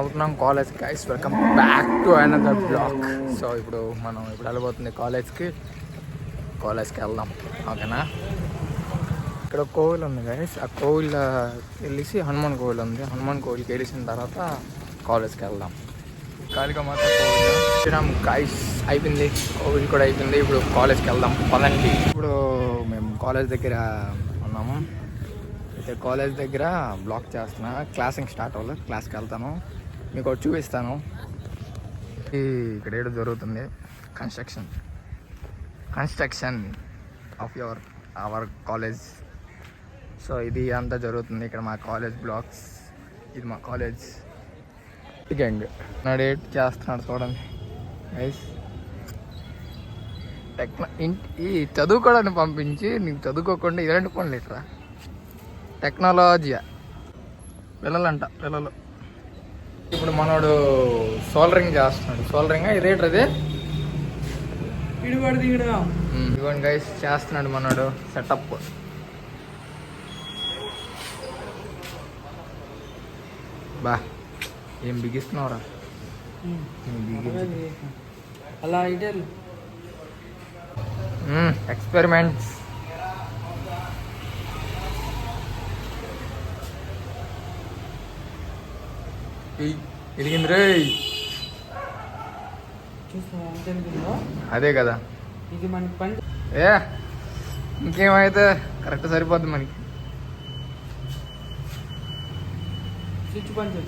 అవుతున్నాం college guys, welcome back to another blog. So ఇప్పుడు మనం వెళ్ళబోతుంది కాలేజ్కి వెళ్దాం, ఓకేనా. ఇక్కడ కోవిల్ ఉంది గైస్, ఆ కోవిల్ వెళ్ళేసి హనుమాన్ కోవిల్ ఉంది, హనుమాన్ కోవిల్కి వెళ్ళిన తర్వాత కాలేజ్కి వెళ్దాం. కాళికామాత కోవిల్ శ్రీరామ్ గైస్ అయిపోయింది, కోవిల్ కూడా అయిపోయింది. ఇప్పుడు కాలేజ్కి వెళ్దాం పదండి. ఇప్పుడు మేము కాలేజ్ దగ్గర ఉన్నాము. అయితే కాలేజ్ దగ్గర బ్లాక్ చేస్తున్నా, క్లాసింగ్ స్టార్ట్ అవ్వలేదు, క్లాస్కి వెళ్తాను, మీకు ఒకటి చూపిస్తాను. ఇక్కడ ఏదో జరుగుతుంది, construction of our college. So ఇది అంతా జరుగుతుంది ఇక్కడ మా కాలేజ్ బ్లాక్స్. ఇది మా కాలేజ్ గ్యాంగ్ నడేట్ చేస్తున్నాడు చూడండి గైస్. ఈ చదువుకోవడానికి పంపించి నీకు చదువుకోకుండా ఇలాంటి పనులు ఇట్రా. టెక్నాలజీ పిల్లలు ఇప్పుడు మనోడు సోల్డరింగ్ చేస్తున్నాడు. సోల్డరింగ్ ఇదేంటి అదే ఇదిగోండి గైస్, చేస్తున్నాడు మనోడు సెటప్. బా ఏం బిగిస్తున్నావురా అలా ఎక్స్పెరిమెంట్స్. ఇరిగింది రే, అదే కదా ఇది మనకి పని. ఇంకేమైతే కరెక్ట్ సరిపోద్ది మనకి. స్విచ్ పని చేస్తాం.